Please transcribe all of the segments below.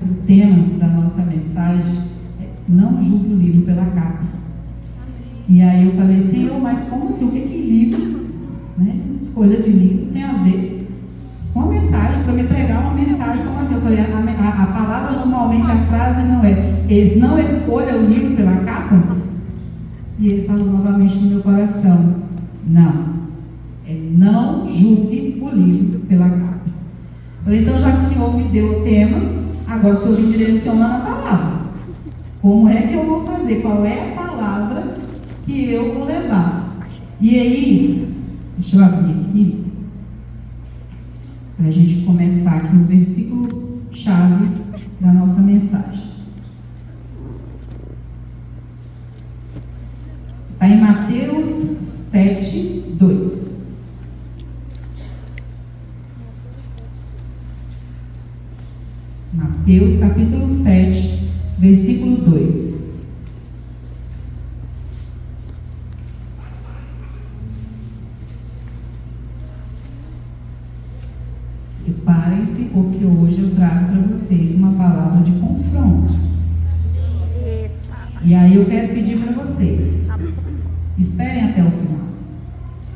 o tema da nossa mensagem é: não julgue o livro pela capa. E aí eu falei: Senhor, mas como assim? O que livro, né? Escolha de livro tem a ver com a mensagem, para me pregar uma mensagem? Como assim? Eu falei: a palavra, normalmente, a frase não é: não escolha o livro pela capa. E ele falou novamente no meu coração: não, não julgue o livro pela capa. Eu falei: então, já que o Senhor me deu o tema, agora o Senhor me direciona na palavra. Como é que eu vou fazer? Qual é a palavra que eu vou levar? E aí, deixa eu abrir aqui, para a gente começar aqui o versículo chave da nossa mensagem. Está em Mateus 7, 2. Mateus capítulo 7, versículo 2. Preparem-se, porque hoje eu trago para vocês uma palavra de confronto. E aí eu quero pedir para vocês: esperem até o final.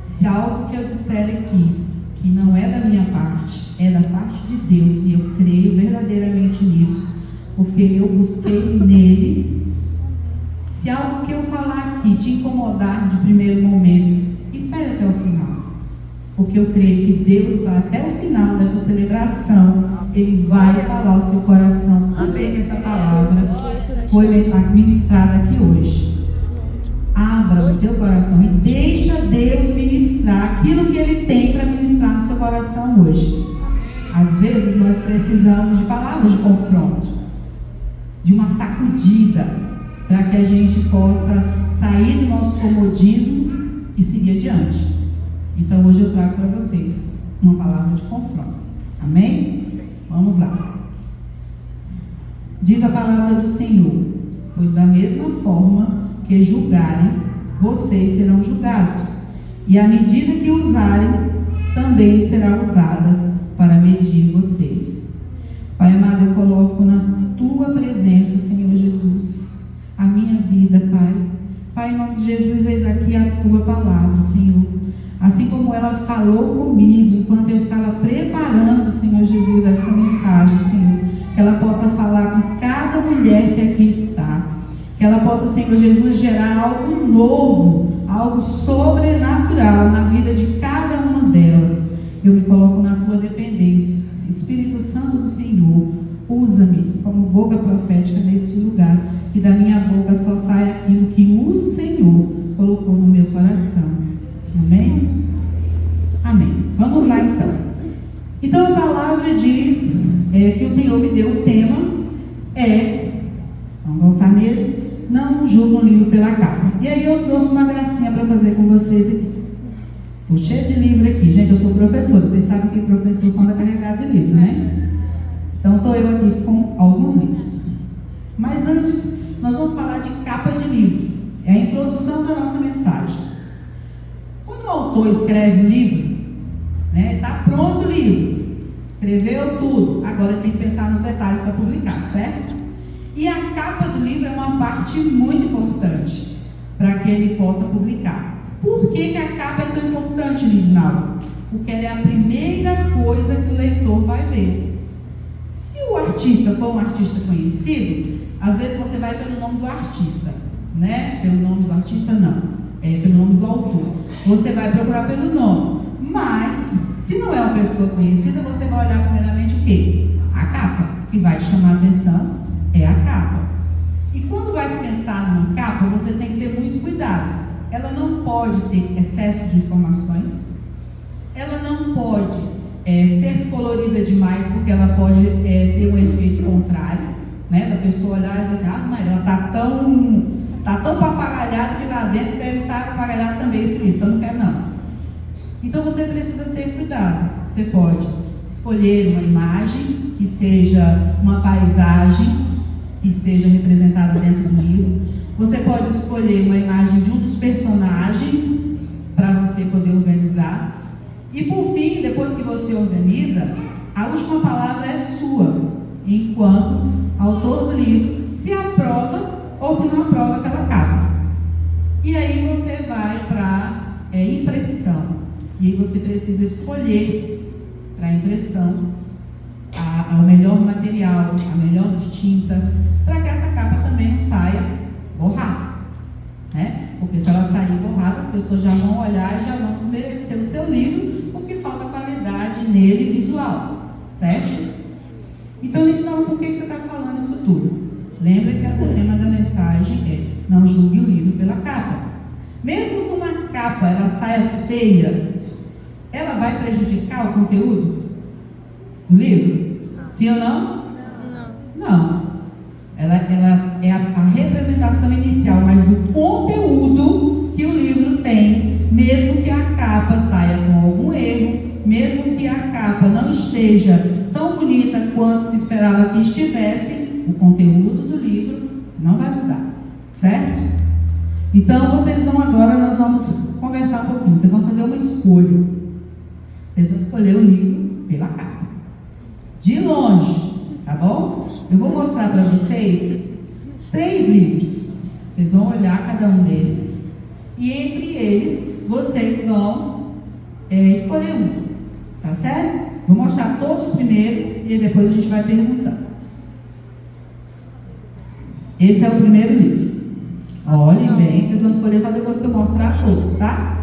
Se algo que eu disser aqui, que não é da minha parte, é da parte de Deus, e eu creio verdadeiramente nisso, porque eu busquei nele. Se algo que eu falar aqui te incomodar de primeiro momento, espere até o final, porque eu creio que Deus vai até o final desta celebração, Ele vai falar ao seu coração. Amém. Essa palavra foi ministrada aqui hoje. Abra o seu coração e deixa Deus ministrar aquilo que Ele tem para ministrar no seu coração hoje. Às vezes nós precisamos de palavras de confronto, de uma sacudida, para que a gente possa sair do nosso comodismo e seguir adiante. Então hoje eu trago para vocês uma palavra de confronto. Amém? Vamos lá. Diz a palavra do Senhor: pois da mesma forma que julgarem, vocês serão julgados, e a medida que usarem também será usada para medir vocês. Pai amado, eu coloco na tua presença, Senhor Jesus, a minha vida, Pai. Pai, em nome de Jesus, eis aqui a tua palavra, Senhor. Assim como ela falou comigo enquanto eu estava preparando, Senhor Jesus, esta mensagem, Senhor, que ela possa falar com cada mulher que aqui está. Que ela possa, Senhor Jesus, gerar algo novo, algo sobrenatural na vida de cada uma delas. Eu me coloco na tua dependência. Espírito Santo do Senhor, usa-me como boca profética nesse lugar, que da minha boca só saia aquilo que o Senhor colocou no meu coração. Amém? Amém. Vamos lá então. Então a palavra diz que o Senhor me deu o tema, vamos voltar nele: não julgue um livro pela capa. E aí eu trouxe uma gracinha para fazer com vocês aqui. Estou cheia de livro aqui. Gente, eu sou professora. Vocês sabem que professor anda carregado de livro, né? Então estou eu aqui com alguns livros. Mas antes, nós vamos falar de capa de livro. É a introdução da nossa mensagem. Quando o autor escreve um livro, né, está pronto o livro, escreveu tudo, agora ele tem que pensar nos detalhes para publicar, certo? E a capa do livro é uma parte muito importante para que ele possa publicar. Por que a capa é tão importante, Lidinaldo? Porque ela é a primeira coisa que o leitor vai ver. Se o artista for um artista conhecido, às vezes você vai pelo nome do artista, né? Pelo nome do artista não, pelo nome do autor. Você vai procurar pelo nome. Mas, se não é uma pessoa conhecida, você vai olhar primeiramente o quê? A capa, que vai te chamar a atenção, é a capa. E quando vai se pensar numa capa, você tem que ter muito cuidado. Ela não pode ter excesso de informações, ela não pode ser colorida demais, porque ela pode ter um efeito contrário, né? Da pessoa olhar e dizer assim: mas ela está tão papagalhada que lá dentro deve estar papagalhado também esse livro, então não quero não. Então você precisa ter cuidado. Você pode escolher uma imagem que seja uma paisagem que esteja representada dentro do livro. Você pode escolher uma imagem de um dos personagens para você poder organizar. E por fim, depois que você organiza, a última palavra é sua, enquanto autor do livro, se aprova ou se não aprova aquela capa. E aí você vai para impressão. E aí você precisa escolher para a impressão o melhor material, a melhor tinta, para que essa capa também não saia borrada, né? Porque se ela sair borrada, as pessoas já vão olhar e já vão desmerecer o seu livro, porque falta qualidade nele visual, certo? Então, Lindinalva, por que você está falando isso tudo? Lembra que o tema da mensagem é: não julgue o livro pela capa. Mesmo que uma capa ela saia feia, ela vai prejudicar o conteúdo do livro? Sim ou não? Não. Ela é a representação inicial, mas o conteúdo que o livro tem, mesmo que a capa saia com algum erro, mesmo que a capa não esteja tão bonita quanto se esperava que estivesse, o conteúdo do livro não vai mudar, certo? Então, nós vamos conversar um pouquinho. Vocês vão fazer uma escolha. Vocês vão escolher o livro pela capa, de longe, tá bom? Eu vou mostrar para vocês 3 livros. Vocês vão olhar cada um deles e entre eles vocês vão escolher um, tá certo? Vou mostrar todos primeiro e depois a gente vai perguntando. Esse é o primeiro livro. Olhem bem, vocês vão escolher só depois que eu mostrar todos, tá?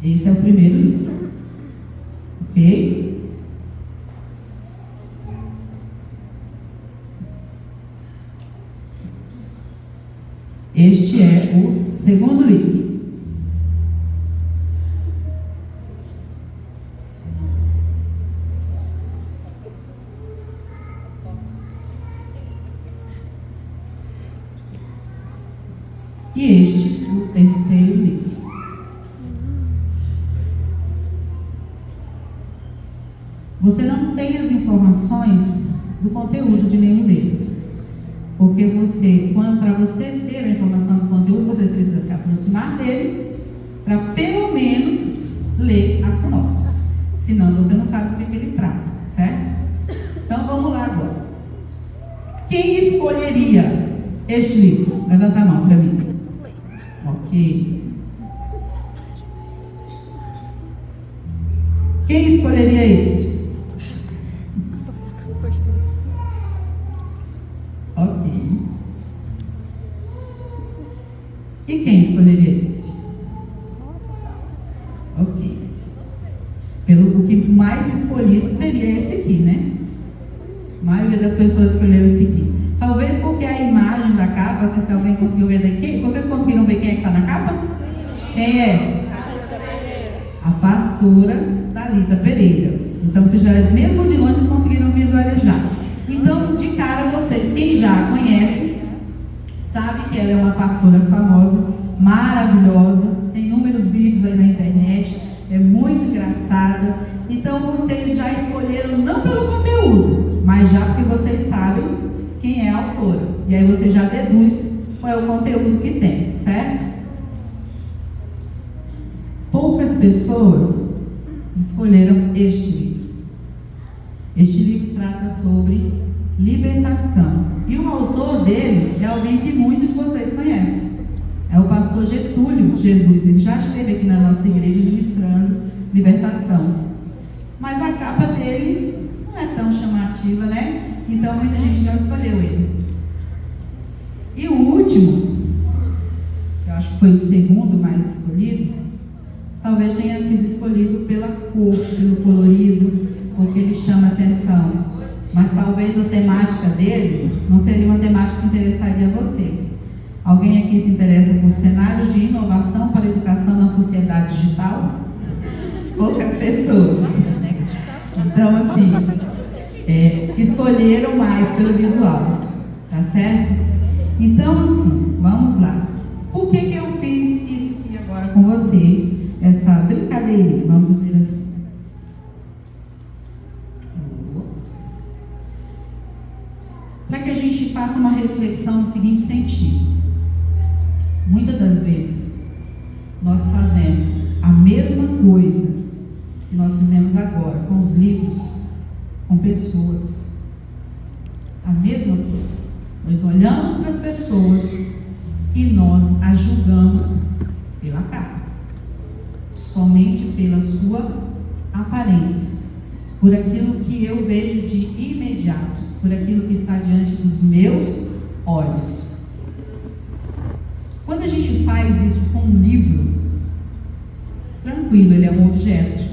Esse é o primeiro livro. Ok? Este é o segundo livro. E este, o terceiro livro. Você não tem as informações do conteúdo de nenhum deles. Porque para você ter a informação do conteúdo, você precisa se aproximar dele para pelo menos ler a sinopse. Senão você não sabe do que ele trata, certo? Então vamos lá agora. Quem escolheria este livro? Levanta a mão para mim. Ok. Quem escolheria esse? Ok. E quem escolheria esse? Ok. O que mais escolhido seria esse aqui, né? A maioria das pessoas escolheu esse aqui. Talvez porque a imagem da capa, se alguém conseguiu ver daqui, vocês conseguiram ver quem é que está na capa? Quem é? A pastora Thalita Pereira. Então, mesmo de longe, vocês conseguiram visualizar. Então, de cara, quem já a conhece, sabe que ela é uma pastora famosa, maravilhosa, tem inúmeros vídeos aí na internet, é muito engraçada. Então, vocês já escolheram não pelo conteúdo, mas já porque vocês sabem quem é a autora. E aí você já deduz qual é o conteúdo que tem, certo? Poucas pessoas escolheram este livro. Este livro trata sobre libertação. E o autor dele é alguém que muitos de vocês conhecem. É o pastor Getúlio Jesus. Ele já esteve aqui na nossa igreja ministrando libertação. Mas a capa dele não é tão chamativa, né? Então muita gente não escolheu ele. E o último, eu acho que foi o segundo mais escolhido, talvez tenha sido escolhido pela cor, pelo colorido, porque ele chama atenção. Mas talvez a temática dele não seria uma temática que interessaria a vocês. Alguém aqui se interessa por cenários de inovação para a educação na sociedade digital? Poucas pessoas. Então, assim, escolheram mais pelo visual, tá certo? Então, assim, vamos lá. Por que eu fiz isso aqui agora com vocês? Essa brincadeirinha, vamos dizer assim. Para que a gente faça uma reflexão no seguinte sentido. Muitas das vezes, nós fazemos a mesma coisa que nós fizemos agora com os livros, com pessoas. A mesma coisa. Nós olhamos para as pessoas e nós as julgamos pela cara, somente pela sua aparência, por aquilo que eu vejo de imediato, por aquilo que está diante dos meus olhos. Quando a gente faz isso com um livro, tranquilo, ele é um objeto,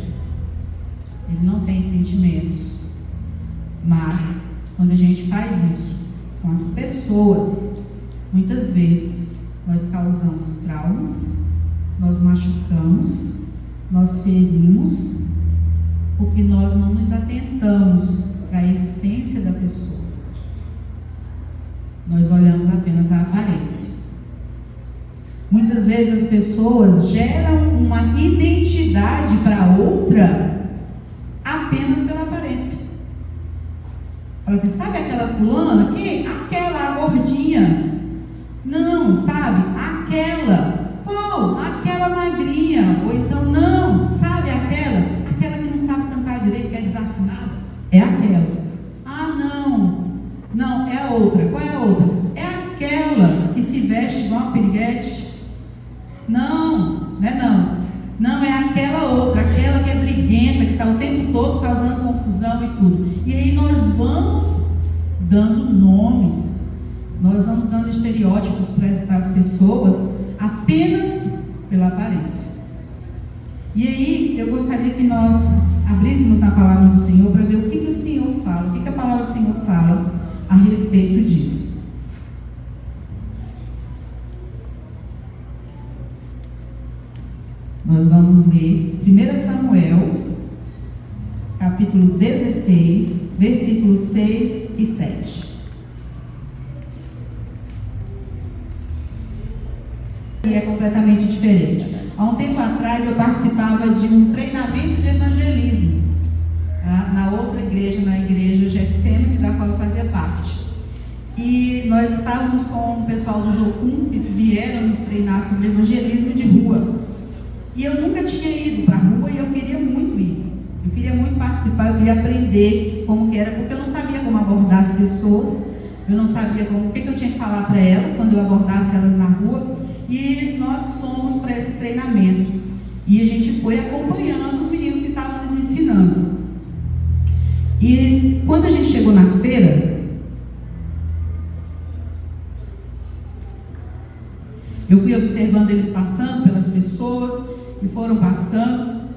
ele não tem sentimentos. Mas quando a gente faz isso com as pessoas, muitas vezes nós causamos traumas, nós machucamos, nós ferimos, porque nós não nos atentamos para a essência da pessoa. Nós olhamos apenas a aparência. Muitas vezes as pessoas geram uma identidade para outra apenas pela aparência. Fala assim, sabe aquela fulana? Quem? Aquela gordinha. Não, sabe? Aquela. Qual? Aquela magrinha. Ou então, não, sabe aquela que não sabe cantar direito, que é desafinada. É aquela. Ah, não, é a outra. Qual é a outra? É aquela que se veste igual uma piriguete. Não é não. Não, é aquela outra, aquela que é briguenta, que está o tempo todo causando confusão e tudo. E aí nós vamos dando nomes, nós vamos dando estereótipos para as pessoas apenas pela aparência. E aí eu gostaria que nós abríssemos na palavra do Senhor para ver o que o Senhor fala, o que a palavra do Senhor fala a respeito disso. Nós vamos ler 1 Samuel, capítulo 16, versículos 6 e 7. E é completamente diferente. Há um tempo atrás eu participava de um treinamento de evangelismo na outra igreja, na igreja Getsemane, da qual eu fazia parte. E nós estávamos com o pessoal do Jocum, que vieram nos treinar sobre evangelismo de rua. E eu nunca tinha ido para a rua e eu queria muito ir. Eu queria muito participar, eu queria aprender como que era, porque eu não sabia como abordar as pessoas, eu não sabia o que eu tinha que falar para elas quando eu abordasse elas na rua. E nós fomos para esse treinamento. E a gente foi acompanhando os meninos que estavam nos ensinando. E quando a gente chegou na feira, eu fui observando eles passando pelas pessoas, e foram passando.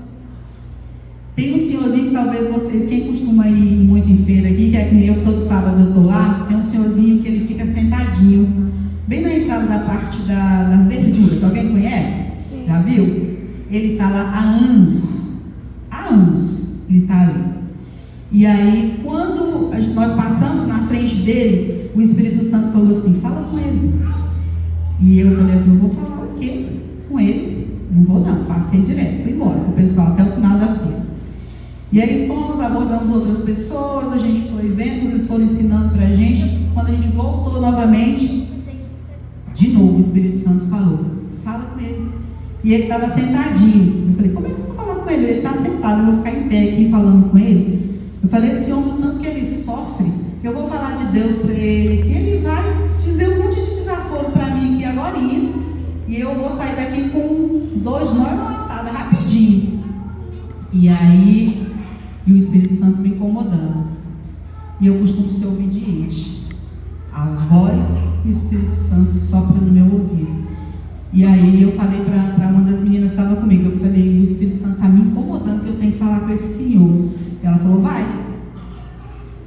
Tem um senhorzinho que talvez vocês, quem costuma ir muito em feira aqui, que é que nem eu, todo sábado eu estou lá, tem um senhorzinho que ele fica sentadinho, bem na entrada da parte das verduras. Alguém conhece? Sim. Já viu? Ele está lá há anos ele está ali. E aí, quando nós passamos na frente dele, o Espírito Santo falou assim, fala com ele. E eu falei assim, eu vou falar o quê com ele? Não vou não, passei direto, fui embora com o pessoal até o final da feira. E aí fomos, abordamos outras pessoas, a gente foi vendo, eles foram ensinando pra gente. Quando a gente voltou novamente, de novo o Espírito Santo falou, fala com ele. E ele estava sentadinho. Eu falei, como é que eu vou falar com ele? Ele está sentado, eu vou ficar em pé aqui falando com ele. Eu falei, esse homem, o tanto que ele sofre, que eu vou falar de Deus para ele, que ele vai dizer um monte de desaforo para mim aqui agorinha. E eu vou sair daqui com 2 nós na laçada, rapidinho. E aí, e o Espírito Santo me incomodando. E eu costumo ser obediente. A voz que o Espírito Santo sopra no meu ouvido. E aí eu falei para uma das meninas que estava comigo, eu falei, o Espírito Santo está me incomodando que eu tenho que falar com esse senhor. Ela falou, vai.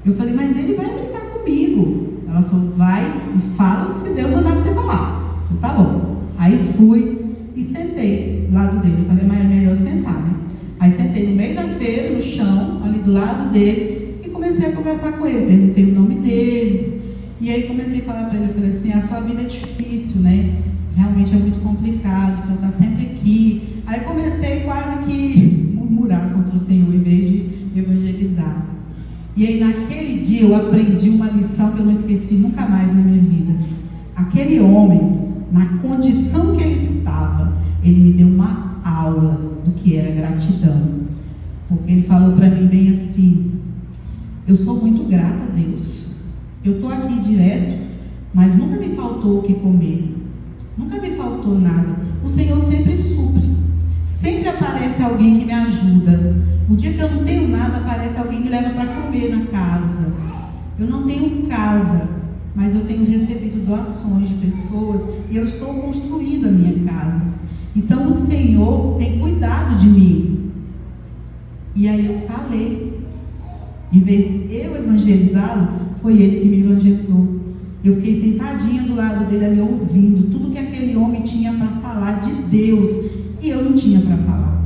Eu falei, mas ele vai brigar comigo. Ela falou, vai e fala o que Deus mandar você falar. Eu, tá bom. Aí fui e sentei do lado dele. Eu falei, mas é melhor sentar, né? Aí sentei no meio da feira, no chão, ali do lado dele, e comecei a conversar com ele. Perguntei o nome dele. E aí comecei a falar para ele, eu falei assim, a sua vida é difícil, né? Realmente é muito complicado, o Senhor está sempre aqui. Aí comecei quase que murmurar contra o Senhor, em vez de evangelizar. E aí naquele dia eu aprendi uma lição que eu não esqueci nunca mais na minha vida. Aquele homem, na condição que ele estava, ele me deu uma aula do que era gratidão. Porque ele falou para mim bem assim, eu sou muito grata a Deus, Eu estou aqui direto, mas nunca me faltou o que comer. Nunca me faltou nada. O Senhor sempre supre. Sempre aparece alguém que me ajuda. O dia que eu não tenho nada, aparece alguém que leva para comer na casa. Eu não tenho casa, mas eu tenho recebido doações de pessoas e eu estou construindo a minha casa. Então o Senhor tem cuidado de mim. E aí eu calei. Em vez de eu evangelizá-lo, foi ele que me evangelizou. Eu fiquei sentadinha do lado dele ali, ouvindo tudo que aquele homem tinha para falar de Deus, e eu não tinha para falar.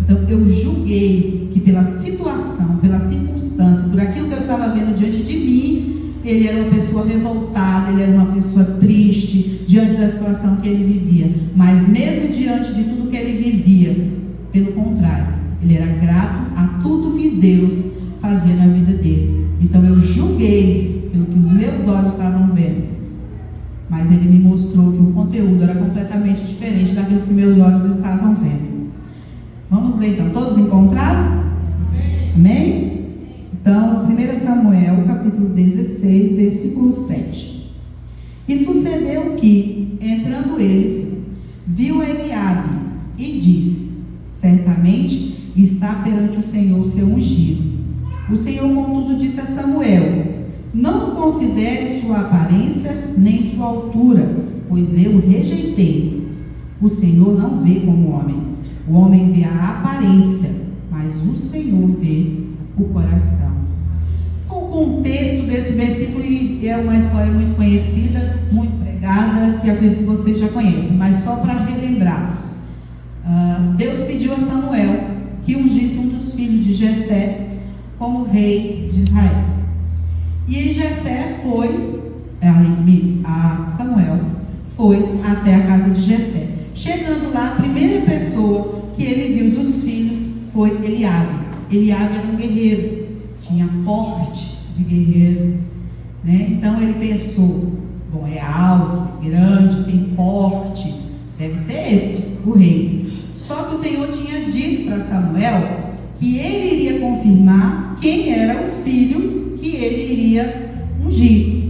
Então eu julguei que pela situação, pela circunstância, por aquilo que eu estava vendo diante de mim, ele era uma pessoa revoltada, ele era uma pessoa triste diante da situação que ele vivia. Mas mesmo diante de tudo que ele vivia, pelo contrário, ele era grato a tudo que Deus fazia na vida dele. Então eu julguei pelo que os meus olhos estavam vendo, mas ele me mostrou que o conteúdo era completamente diferente daquilo que meus olhos estavam vendo. Vamos ler então, todos encontraram? Amém? Então, 1 Samuel, capítulo 16, versículo 7. E sucedeu que, entrando eles, viu Eliabe e disse: certamente está perante o Senhor o seu ungido. O Senhor, contudo, disse a Samuel: não considere sua aparência nem sua altura, pois eu o rejeitei. O Senhor não vê como homem. O homem vê a aparência, mas o Senhor vê o coração. O contexto desse versículo é uma história muito conhecida, muito pregada, que acredito que vocês já conhecem, mas só para relembrá-los. Deus pediu a Samuel que ungisse um dos filhos de Jessé como rei de Israel. E aí Jessé foi, Samuel foi até a casa de Jessé. Chegando lá, a primeira pessoa que ele viu dos filhos foi Eliabe. Eliabe era um guerreiro, tinha porte de guerreiro, né? Então ele pensou: bom, é alto, grande, tem porte, deve ser esse o rei. Só que o Senhor tinha dito para Samuel que ele iria confirmar quem era o filho que ele iria ungir.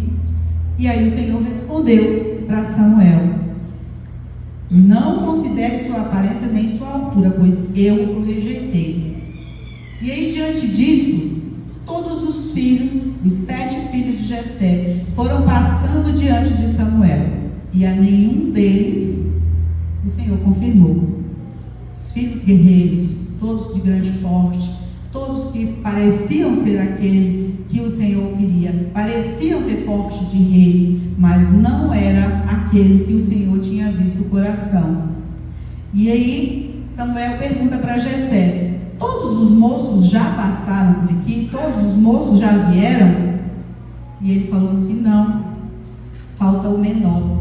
E aí o Senhor respondeu para Samuel: não considere sua aparência nem sua altura, pois eu o rejeitei. E aí, diante disso, todos os filhos, os 7 filhos de Jessé, foram passando diante de Samuel, e a nenhum deles o Senhor confirmou. Os filhos guerreiros, todos de grande porte, todos que pareciam ser aquele que o Senhor queria, pareciam ter porte de rei, mas não era aquele que o Senhor tinha visto o coração. E aí Samuel pergunta para Jessé: todos os moços já passaram por aqui? Todos os moços já vieram? E ele falou assim: não, falta o menor.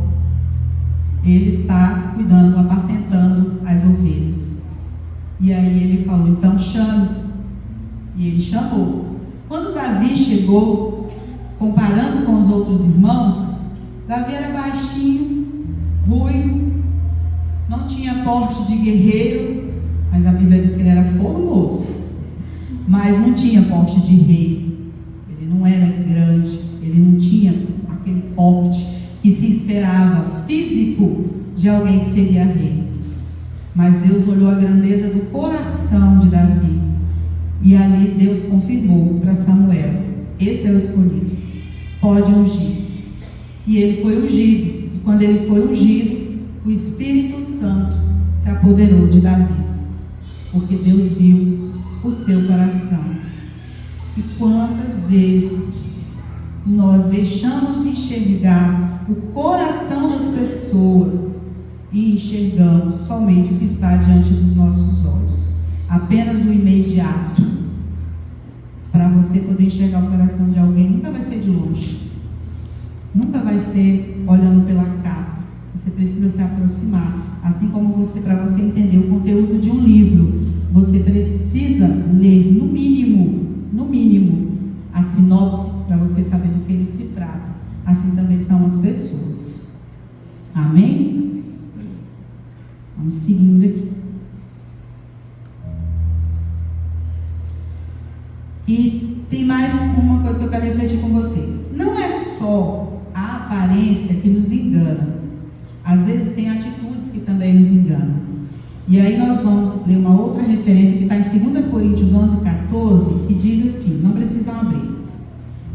Ele está cuidando, apacentando as ovelhas. E aí ele falou: então chame. E ele chamou. Quando Davi chegou, comparando com os outros irmãos, Davi era baixinho, ruivo, não tinha porte de guerreiro, mas a Bíblia diz que ele era formoso, mas não tinha porte de rei. Ele não era grande, ele não tinha aquele porte que se esperava físico de alguém que seria rei. Mas Deus olhou a grandeza do coração de Davi, e ali Deus confirmou para Samuel: esse é o escolhido, pode ungir. E ele foi ungido. E quando ele foi ungido, o Espírito Santo se apoderou de Davi, porque Deus viu o seu coração. E quantas vezes nós deixamos de enxergar o coração das pessoas e enxergamos somente o que está diante dos nossos olhos, apenas o imediato. Para você poder enxergar o coração de alguém, nunca vai ser de longe, nunca vai ser olhando pela capa. Você precisa se aproximar. Assim como você, para você entender o conteúdo de um livro, você precisa ler no mínimo a sinopse, para você saber do que ele se trata. Assim também são as pessoas. Amém? Vamos seguindo aqui. E tem mais uma coisa que eu quero refletir com vocês. Não é aparência que nos engana. Às vezes tem atitudes que também nos enganam. E aí nós vamos ler uma outra referência que está em 2 Coríntios 11:14, que diz assim, não precisam abrir.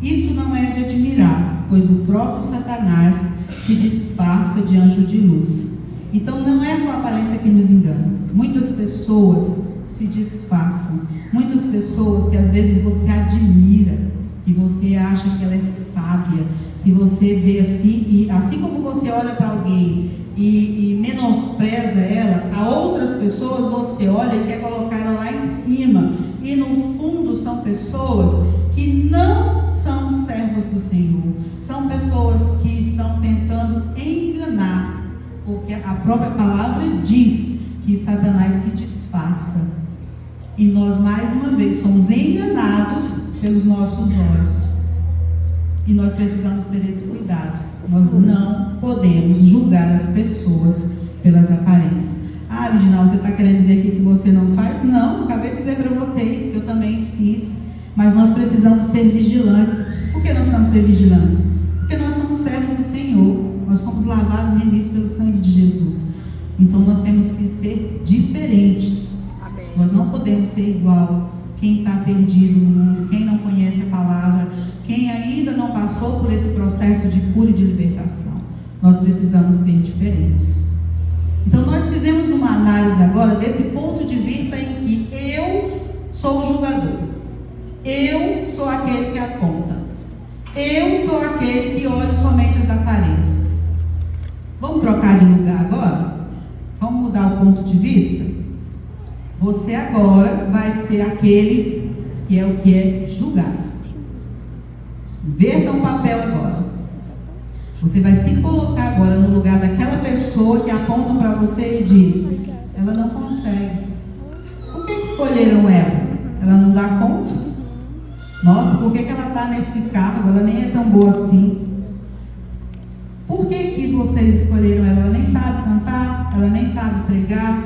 Isso não é de admirar, pois o próprio Satanás se disfarça de anjo de luz. Então não é só a aparência que nos engana. Muitas pessoas se disfarçam. Muitas pessoas que às vezes você admira, que você acha que ela é sábia, que você vê assim, e assim como você olha para alguém e menospreza ela, a outras pessoas você olha e quer colocar ela lá em cima. E no fundo são pessoas que não são servos do Senhor. São pessoas que estão tentando enganar, porque a própria palavra diz que Satanás se disfarça. E nós mais uma vez somos enganados pelos nossos olhos. E nós precisamos ter esse cuidado. Nós não podemos julgar as pessoas pelas aparências. Ah, Reginaldo, você está querendo dizer aqui que você não faz? Não, eu acabei de dizer para vocês que eu também fiz. Mas nós precisamos ser vigilantes. Por que nós precisamos ser vigilantes? Porque nós somos servos do Senhor. Nós somos lavados e remidos pelo sangue de Jesus. Então nós temos que ser diferentes. Amém. Nós não podemos ser igual quem está perdido no mundo, quem não conhece a palavra, quem ainda não passou por esse processo de cura e de libertação. Nós precisamos ser diferentes. Então nós fizemos uma análise agora desse ponto de vista em que eu sou o julgador. Eu sou aquele que aponta. Eu sou aquele que olha somente as aparências. Vamos trocar de lugar agora? Vamos mudar o ponto de vista? Você agora vai ser aquele que é julgado. Inverta o papel agora. Você vai se colocar agora no lugar daquela pessoa que aponta para você e diz: ela não consegue. Por que escolheram ela? Ela não dá conta? Nossa, por que ela está nesse cargo? Ela nem é tão boa assim. Por que vocês escolheram ela? Ela nem sabe cantar, ela nem sabe pregar,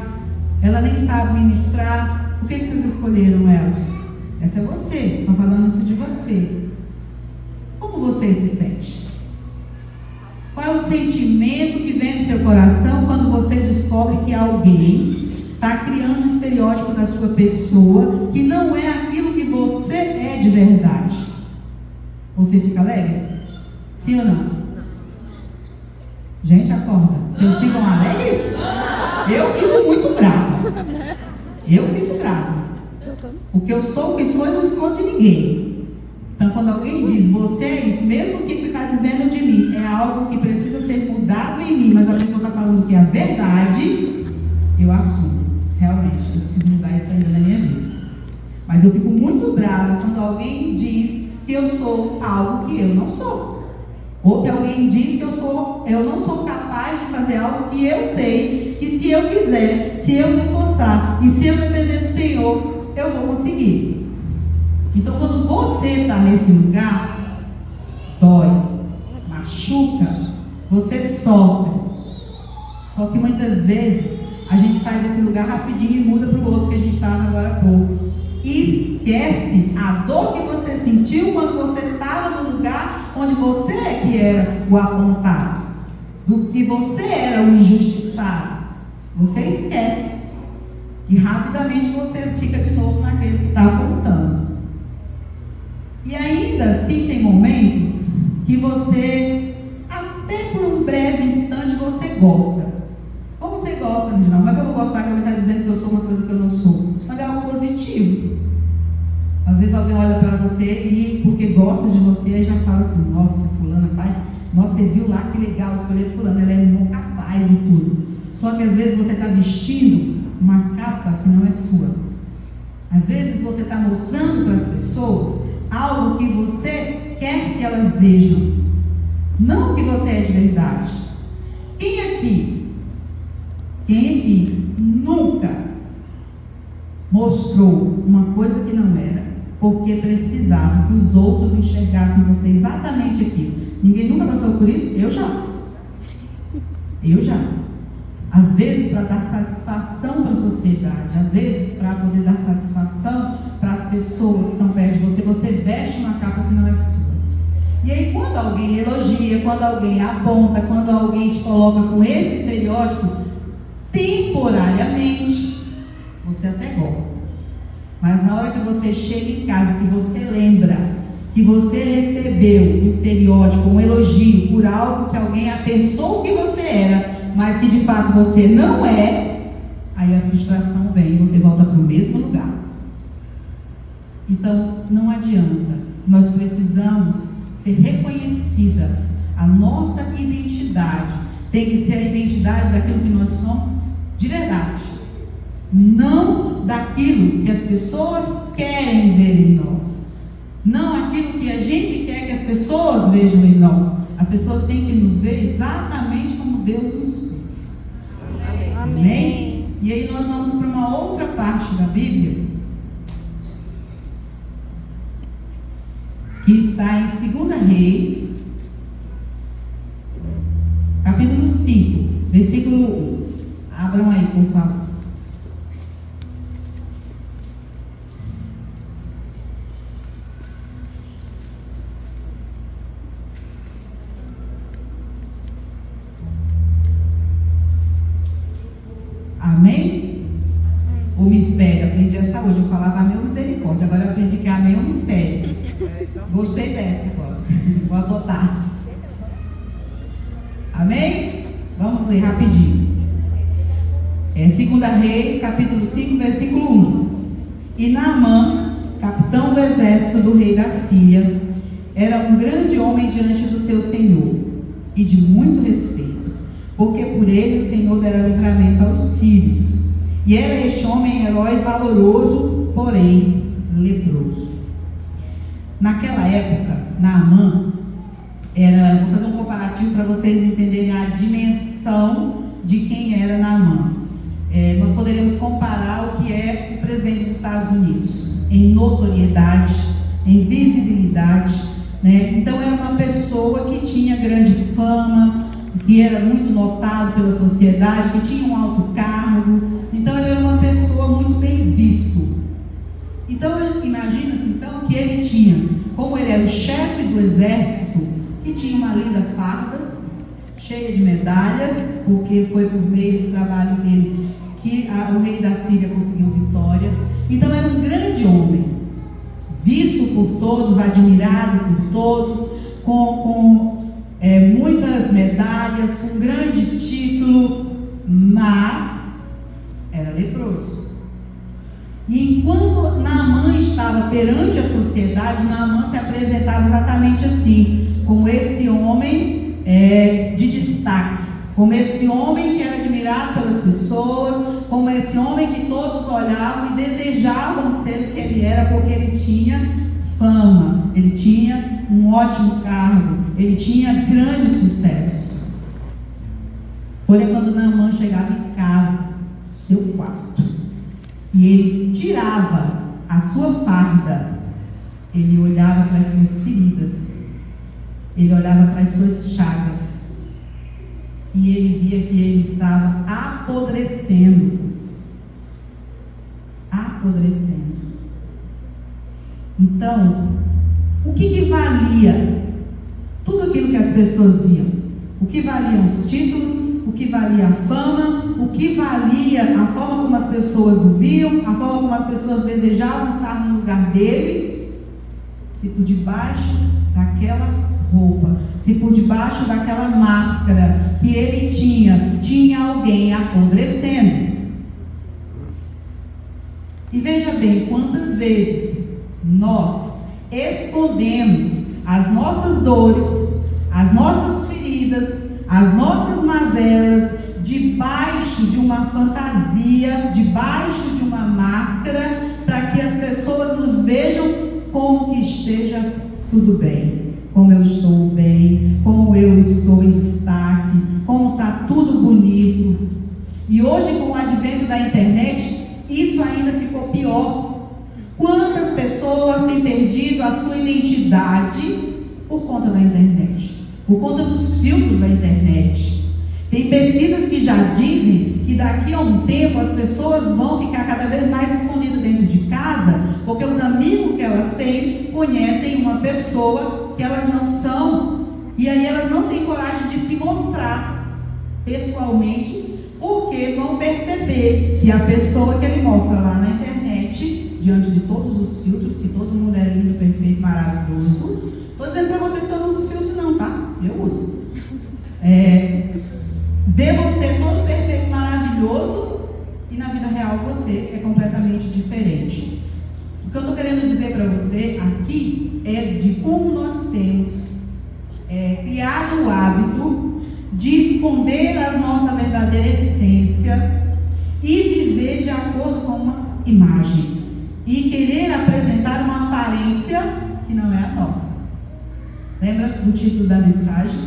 ela nem sabe ministrar. Por que vocês escolheram ela? Essa é você, estou falando isso de você. Como você se sente? Qual é o sentimento que vem no seu coração quando você descobre que alguém está criando um estereótipo da sua pessoa que não é aquilo que você é de verdade? Você fica alegre? Sim ou não? Gente, acorda. Vocês ficam alegres? Eu fico muito brava. Eu fico brava. Porque eu sou o que sou e não escondo de ninguém. Então, quando alguém diz, você é isso, mesmo que está dizendo de mim, é algo que precisa ser mudado em mim, mas a pessoa está falando que é a verdade, eu assumo. Realmente, eu preciso mudar isso ainda na minha vida. Mas eu fico muito brava quando alguém diz que eu sou algo que eu não sou. Ou que alguém diz que eu não sou capaz de fazer algo que eu sei, que se eu quiser, se eu me esforçar e se eu depender do Senhor, eu vou conseguir. Então, quando você está nesse lugar, dói, machuca, você sofre. Só que muitas vezes a gente sai desse lugar rapidinho e muda para o outro que a gente estava agora há pouco. E esquece a dor que você sentiu quando você estava no lugar onde você é que era o apontado, do que você era o injustiçado. Você esquece. E rapidamente você fica de novo naquele que está apontando. E ainda assim tem momentos que você, até por um breve instante, você gosta. Como você gosta, Reginaldo? Como é que eu vou gostar que alguém está dizendo que eu sou uma coisa que eu não sou? Mas é algo positivo. Às vezes alguém olha para você e, porque gosta de você, aí já fala assim: nossa, fulana, pai, nossa, você viu lá que legal, escolher fulana, ela é muito capaz e tudo. Só que às vezes você está vestindo uma capa que não é sua. Às vezes você está mostrando para as pessoas algo que você quer que elas vejam, não que você é de verdade. Quem aqui nunca mostrou uma coisa que não era, porque precisava que os outros enxergassem você exatamente aquilo? Ninguém nunca passou por isso? Eu já. Às vezes para dar satisfação para a sociedade, às vezes para poder dar satisfação para as pessoas que estão perto de você, você veste uma capa que não é sua. E aí, quando alguém elogia, quando alguém aponta, quando alguém te coloca com esse estereótipo, temporariamente, você até gosta. Mas na hora que você chega em casa, que você lembra que você recebeu um estereótipo, um elogio por algo que alguém pensou que você era, mas que de fato você não é, aí a frustração vem e você volta para o mesmo lugar. Então, não adianta. Nós precisamos ser reconhecidas. A nossa identidade tem que ser a identidade daquilo que nós somos de verdade, não daquilo que as pessoas querem ver em nós, não aquilo que a gente quer que as pessoas vejam em nós. As pessoas têm que nos ver exatamente como Deus nos fez. Amém? E aí nós vamos para uma outra parte da Bíblia, que está em 2 Reis, capítulo 5, versículo 1. Abram aí, por favor. Amém? Ou me espere, aprendi essa hoje. Eu falava amém ou misericórdia. Agora eu aprendi que é amém ou me espere. Gostei dessa agora. Vou adotar. Amém? Vamos ler rapidinho. 2 Reis, capítulo 5, versículo 1. E Naamã, capitão do exército do rei da Síria, era um grande homem diante do seu senhor, e de muito respeito, porque por ele o Senhor dera livramento aos sírios. E era este homem herói valoroso, porém leproso. Naquela época, Naamã era, vou fazer um comparativo para vocês entenderem a dimensão de quem era Naamã. Nós poderíamos comparar o que é o presidente dos Estados Unidos, em notoriedade, em visibilidade, né? Então era uma pessoa que tinha grande fama, que era muito notado pela sociedade, que tinha um alto cargo. Então ele era uma pessoa muito bem visto. Então imagina-se então que ele tinha, como ele era o chefe do exército, que tinha uma linda farda, cheia de medalhas, porque foi por meio do trabalho dele que o rei da Síria conseguiu vitória. Então era um grande homem, visto por todos, admirado por todos, com muitas medalhas, com grande título, mas era leproso. E enquanto Naamã estava perante a sociedade, Naamã se apresentava exatamente assim, como esse homem de destaque, como esse homem que era admirado pelas pessoas, como esse homem que todos olhavam e desejavam ser o que ele era, porque ele tinha fama, ele tinha um ótimo cargo, ele tinha grandes sucessos. Porém, quando Naamã chegava em casa, seu quarto, e ele tirava a sua farda, ele olhava para as suas feridas, ele olhava para as suas chagas, e ele via que ele estava apodrecendo. Então, o que valia tudo aquilo que as pessoas viam? O que valiam os títulos? O que valia a fama? O que valia a forma como as pessoas o viam? A forma como as pessoas desejavam estar no lugar dele? Se por debaixo daquela roupa, se por debaixo daquela máscara que ele tinha alguém apodrecendo. E veja bem, quantas vezes nós escondemos as nossas dores, as nossas feridas, as nossas mazelas debaixo de uma fantasia, debaixo de uma máscara, para que as pessoas nos vejam como que esteja tudo bem, como eu estou bem, como eu estou em destaque, como está tudo bonito. E hoje, com o advento da internet, isso ainda ficou pior. Quantas pessoas têm perdido a sua identidade por conta da internet, por conta dos filtros da internet? Tem pesquisas que já dizem que daqui a um tempo as pessoas vão ficar cada vez mais escondidas dentro de casa, porque os amigos que elas têm conhecem uma pessoa que elas não são, e aí elas não têm coragem de se mostrar pessoalmente, porque vão perceber que a pessoa que ele mostra lá na internet, diante de todos os filtros, que todo mundo é lindo, perfeito, maravilhoso. Estou dizendo para vocês que eu não uso filtro não, tá? Eu uso. Vê você todo perfeito, maravilhoso, e na vida real você é completamente diferente. O que eu estou querendo dizer para você aqui é de como nós temos criado o hábito de esconder a nossa verdadeira essência e viver de acordo com uma imagem e querer apresentar uma aparência que não é a nossa. Lembra do título da mensagem?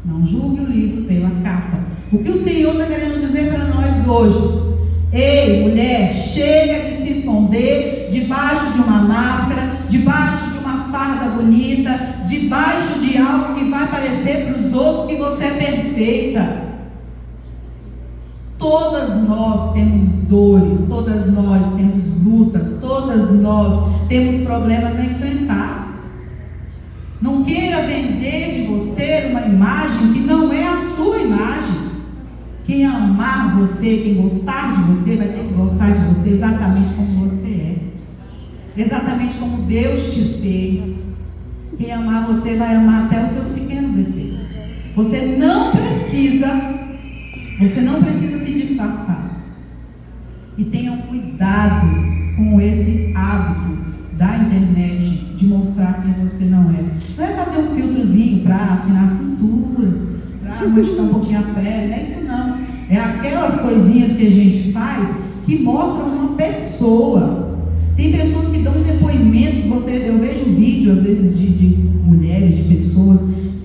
Não julgue o livro pela capa. O que o Senhor está querendo dizer para nós hoje? Ei, mulher, chega de se esconder debaixo de uma máscara, debaixo de uma farda bonita, debaixo de algo que vai parecer para os outros que você é perfeita. Todas nós temos dores, todas nós temos lutas, todas nós temos problemas a enfrentar. Não queira vender de você uma imagem que não é a sua imagem. Quem amar você, quem gostar de você, vai ter que gostar de você exatamente como você é. Exatamente como Deus te fez. Quem amar você vai amar até os seus pequenos defeitos. Você não precisa se disfarçar. E tenham cuidado com esse hábito da internet de mostrar quem você não é. Não é fazer um filtrozinho para afinar a cintura, para mostrar um pouquinho a pele, não é isso não. É aquelas coisinhas que a gente faz que mostram uma pessoa. Tem pessoas que dão um depoimento, eu vejo vídeo às vezes de mulheres, de pessoas,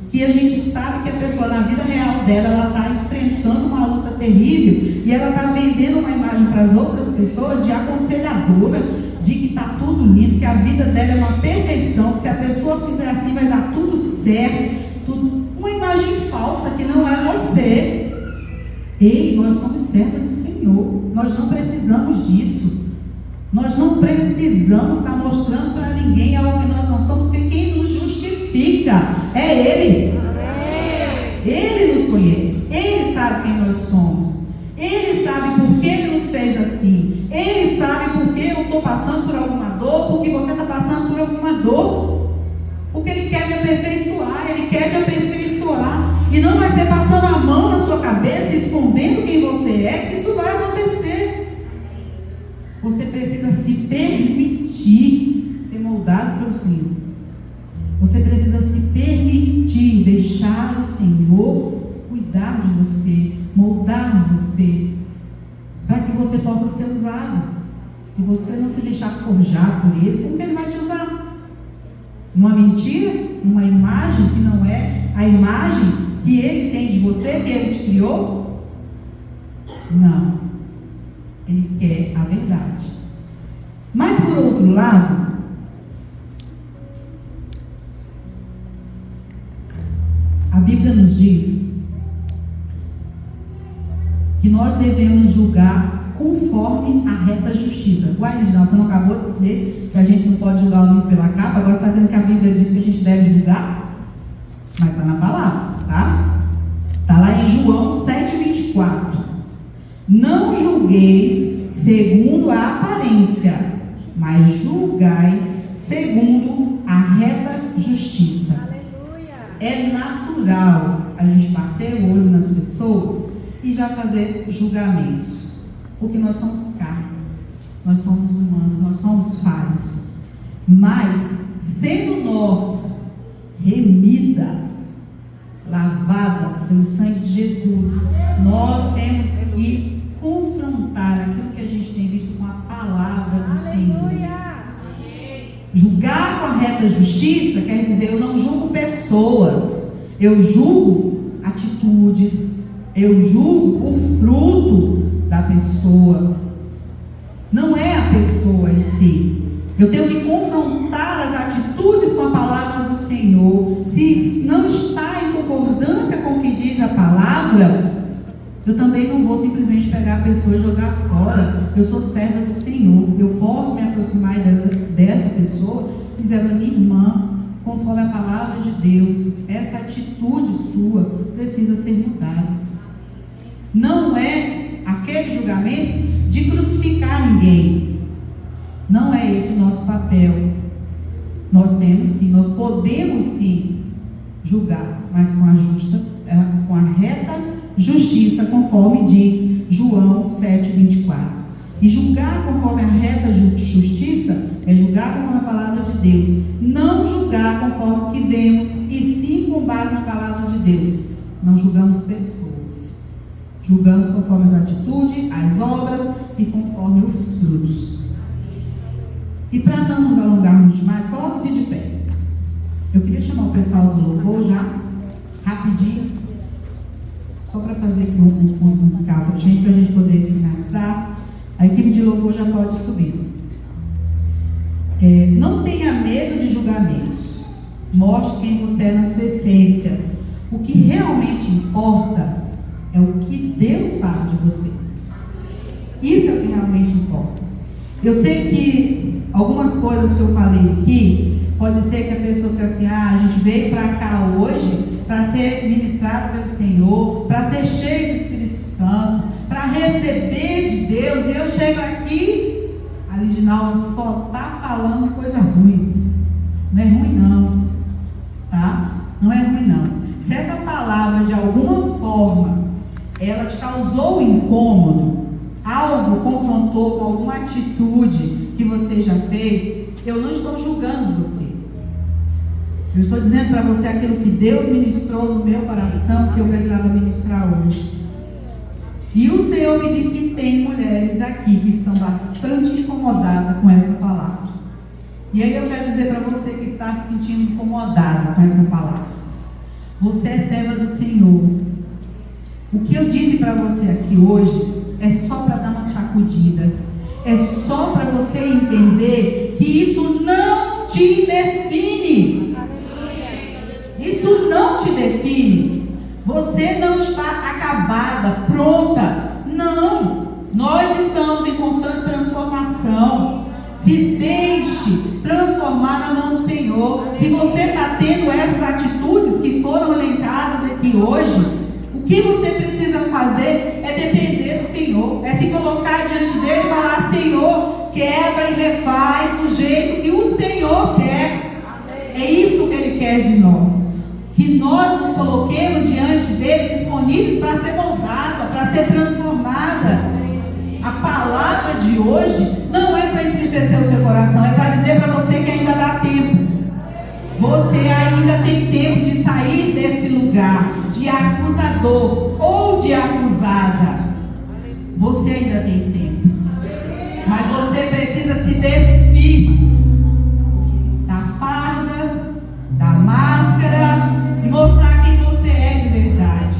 que a gente sabe que a pessoa na vida real dela, ela está enfrentando uma luta terrível e ela está vendendo uma imagem para as outras pessoas de aconselhadora, de que está tudo lindo, que a vida dela é uma perfeição, que se a pessoa fizer assim vai dar tudo certo, tudo. Uma imagem falsa que não é você. Ei, nós somos servos do Senhor, nós não precisamos disso. Nós não precisamos estar mostrando para ninguém algo que nós não somos, porque quem nos justifica é Ele. Ele nos conhece, Ele sabe quem nós somos, Ele sabe por que Ele nos fez assim, Ele sabe por que eu estou passando por alguma dor, porque você está passando por alguma dor, porque Ele quer me aperfeiçoar, Ele quer te aperfeiçoar, e não vai ser passando a mão na sua cabeça, escondendo quem você é, que isso vai acontecer. Você precisa se permitir ser moldado pelo Senhor. Você precisa se permitir, deixar o Senhor cuidar de você, moldar você, para que você possa ser usado. Se você não se deixar forjar por Ele, como que Ele vai te usar? Numa mentira? Numa imagem que não é a imagem que Ele tem de você, que Ele te criou? Não. Ele quer a verdade. Mas por outro lado, a Bíblia nos diz que nós devemos julgar conforme a reta justiça. Uai, Reginaldo, você não acabou de dizer que a gente não pode julgar o livro pela capa? Agora você está dizendo que a Bíblia diz que a gente deve julgar? Mas está na palavra, tá? Está lá em João 7,24. Não julgueis segundo a aparência, mas julgai segundo a reta justiça. Aleluia. É natural a gente bater o olho nas pessoas e já fazer julgamentos, porque nós somos carne, nós somos humanos, nós somos falhos. Mas sendo nós remidas, lavadas pelo sangue de Jesus, nós temos que confrontar aquilo que a gente tem visto com a palavra do Senhor. Julgar com a reta justiça quer dizer, eu não julgo pessoas, eu julgo atitudes, eu julgo o fruto da pessoa, não é a pessoa em si. Eu tenho que confrontar as atitudes com a palavra do Senhor. Se não está em concordância com o que diz a palavra, eu também não vou simplesmente pegar a pessoa e jogar fora. Eu sou serva do Senhor. Eu posso me aproximar dessa pessoa e dizer, ela é minha irmã, conforme a palavra de Deus. Essa atitude sua precisa ser mudada. Não é aquele julgamento de crucificar ninguém. Não é esse o nosso papel. Nós temos sim, nós podemos sim julgar, mas com a reta justiça, conforme diz João 7,24. E julgar conforme a reta justiça é julgar conforme a palavra de Deus. Não julgar conforme o que vemos, e sim com base na palavra de Deus. Não julgamos pessoas. Julgamos conforme as atitudes, as obras e conforme os frutos. E para não nos alongarmos demais, coloque-se de pé. Eu queria chamar o pessoal do louvor já, rapidinho, só para fazer aqui um fundo musical para a gente poder finalizar. A equipe de louvor já pode subir. Não tenha medo de julgamentos. Mostre quem você é na sua essência. O que realmente importa é o que Deus sabe de você. Isso é o que realmente importa. Eu sei que algumas coisas que eu falei aqui, pode ser que a pessoa fique assim, a gente veio para cá hoje para ser ministrado pelo Senhor, para ser cheio do Espírito Santo, para receber de Deus, e eu chego aqui, a Lidinalva só está falando coisa ruim. Não é ruim não, tá? Não é ruim não. Se essa palavra de alguma forma ela te causou incômodo, algo confrontou com alguma atitude que você já fez, eu não estou julgando você. Eu estou dizendo para você aquilo que Deus ministrou no meu coração, que eu precisava ministrar hoje. E o Senhor me disse que tem mulheres aqui que estão bastante incomodadas com essa palavra. E aí eu quero dizer para você que está se sentindo incomodada com essa palavra. Você é serva do Senhor. O que eu disse para você aqui hoje é só para dar uma sacudida. É só para você entender que isso não te define. Isso não te define. Você não está acabada, pronta. Não. Nós estamos em constante transformação. Se deixe transformar na mão do Senhor. Se você está tendo essas atitudes que foram elencadas aqui hoje, o que você precisa fazer é depender do Senhor. É se colocar diante dele e falar: Senhor, quebra e refaz do jeito que o Senhor quer. É isso que Ele quer de nós. Que nós nos coloquemos diante dele, disponíveis para ser moldada, para ser transformada. A palavra de hoje não é para entristecer o seu coração, é para dizer para você que ainda dá tempo. Você ainda tem tempo de sair desse lugar de acusador ou de acusada. Você ainda tem tempo. Mas você precisa se despir da farda, da máscara e mostrar quem você é de verdade.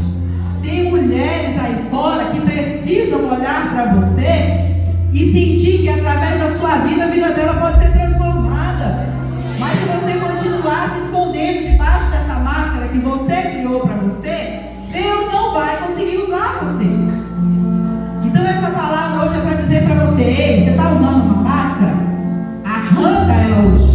Tem mulheres aí fora que precisam olhar para você e sentir que através da sua vida, a vida dela pode ser transformada. Mas se você continuar se escondendo debaixo dessa máscara que você criou para você, Deus não vai conseguir usar você. Então essa palavra hoje é para dizer para você: ei, você está usando uma máscara? Arranca ela hoje.